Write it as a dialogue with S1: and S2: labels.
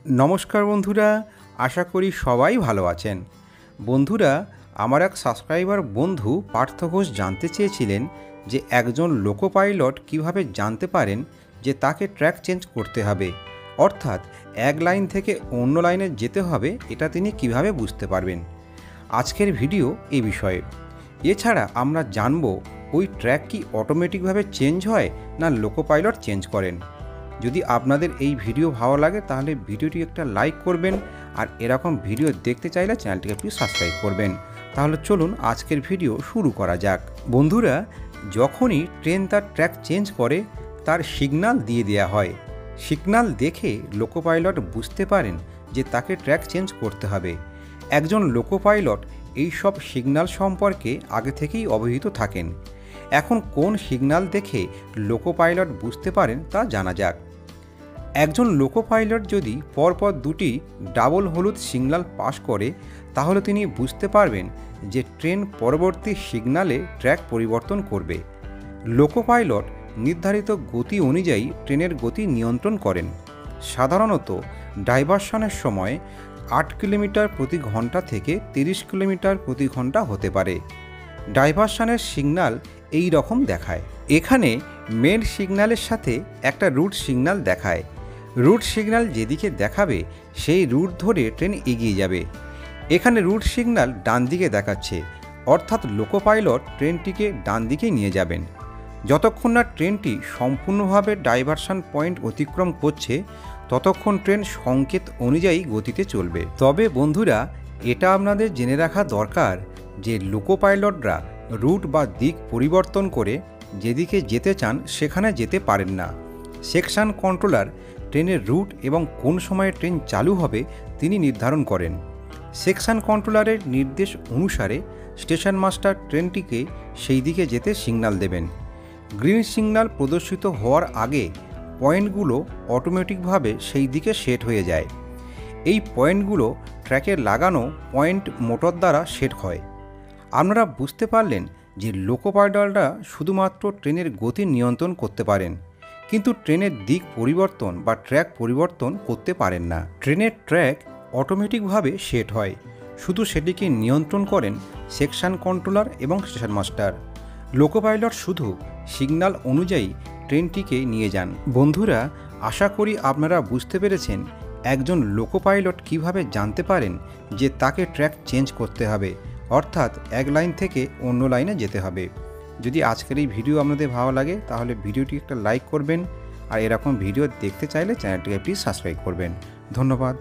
S1: নমস্কার বন্ধুরা, আশা করি সবাই ভালো আছেন। বন্ধুরা, আমার এক সাবস্ক্রাইবার বন্ধু পার্থ ঘোষ জানতে চেয়েছিলেন যে একজন লোকো পাইলট কীভাবে জানতে পারেন যে তাকে ট্র্যাক চেঞ্জ করতে হবে, অর্থাৎ এক লাইন থেকে অন্য লাইনে যেতে হবে, এটা তিনি কিভাবে বুঝতে পারবেন। আজকের ভিডিও এই বিষয়ে। এছাড়া আমরা জানব ওই ট্র্যাক কি অটোমেটিকভাবে চেঞ্জ হয় না লোকো পাইলট চেঞ্জ করেন। যদি আপনাদের এই ভিডিও ভালো লাগে তাহলে ভিডিওটি একটা লাইক করবেন, আর এরকম ভিডিও দেখতে চাইলে চ্যানেলটিকে প্লিজ সাবস্ক্রাইব করবেন। তাহলে চলুন আজকের ভিডিও শুরু করা যাক। বন্ধুরা, যখনই ট্রেন তার ট্র্যাক চেঞ্জ করে তার সিগন্যাল দিয়ে দেওয়া হয়। সিগন্যাল দেখে লোকো পাইলট বুঝতে পারেন যে তাকে ট্র্যাক চেঞ্জ করতে হবে। একজন লোকো পাইলট এই সব সিগন্যাল সম্পর্কে আগে থেকেই অবহিত থাকেন। এখন কোন সিগন্যাল দেখে লোকো পাইলট বুঝতে পারেন তা জানা যাক। একজন লোকো পাইলট যদি পরপর দুটি ডাবল হলুদ সিগন্যাল পাস করে তাহলে তিনি বুঝতে পারবেন যে ট্রেন পরবর্তী সিগন্যালে ট্র্যাক পরিবর্তন করবে। লোকো পাইলট নির্ধারিত গতি অনুযায়ী ট্রেনের গতি নিয়ন্ত্রণ করেন। সাধারণত ডাইভারশনের সময় 8 কিলোমিটার প্রতি ঘন্টা থেকে 30 কিলোমিটার প্রতি ঘন্টা হতে পারে। ডাইভারশনের সিগন্যাল এই রকম দেখায়। এখানে মেন সিগন্যালের সাথে একটা রুট সিগন্যাল দেখায়। রুট সিগন্যাল যেদিকে দেখাবে সেই রুট ধরে ট্রেন এগিয়ে যাবে। এখানে রুট সিগন্যাল ডান দিকে দেখাচ্ছে, অর্থাৎ লোকো পাইলট ট্রেনটিকে ডান দিকে নিয়ে যাবেন। যতক্ষণ না ট্রেনটি সম্পূর্ণভাবে ডাইভারশন পয়েন্ট অতিক্রম করছে ততক্ষণ ট্রেন সংকেত অনুযায়ী গতিতে চলবে। তবে বন্ধুরা, এটা আপনাদের জেনে রাখা দরকার যে লোকো পাইলটরা রুট বা দিক পরিবর্তন করে যেদিকে যেতে চান সেখানে যেতে পারেন না। সেকশন কন্ট্রোলার ট্রেনের রুট এবং কোন সময়ে ট্রেন চালু হবে তিনি নির্ধারণ করেন। সেকশন কন্ট্রোলারের নির্দেশ অনুসারে স্টেশন মাস্টার ট্রেনটিকে সেই দিকে যেতে সিগন্যাল দেবেন। গ্রিন সিগন্যাল প্রদর্শিত হওয়ার আগে পয়েন্টগুলো অটোমেটিকভাবে সেই দিকে সেট হয়ে যায়। এই পয়েন্টগুলো ট্র্যাকে লাগানো পয়েন্ট মোটর দ্বারা সেট হয়। আপনারা বুঝতে পারলেন যে লোকো পাইলটরা শুধুমাত্র ট্রেনের গতি নিয়ন্ত্রণ করতে পারেন, কিন্তু ট্রেনের দিক পরিবর্তন বা ট্র্যাক পরিবর্তন করতে পারেন না। ট্রেনের ট্র্যাক অটোমেটিকভাবে সেট হয়, শুধু সেটিকে নিয়ন্ত্রণ করেন সেকশন কন্ট্রোলার এবং স্টেশন মাস্টার। লোকো পাইলট শুধু সিগন্যাল অনুযায়ী ট্রেনটিকে নিয়ে যান। বন্ধুরা, আশা করি আপনারা বুঝতে পেরেছেন একজন লোকো পাইলট কীভাবে জানতে পারেন যে তাকে ট্র্যাক চেঞ্জ করতে হবে, অর্থাৎ এক লাইন থেকে অন্য লাইনে যেতে হবে। যদি আজকের এই ভিডিও আপনাদের ভালো লাগে তাহলে ভিডিওটি একটা লাইক করবেন, আর এরকম ভিডিও দেখতে চাইলে চ্যানেলটিকে প্লিজ সাবস্ক্রাইব করবেন। ধন্যবাদ।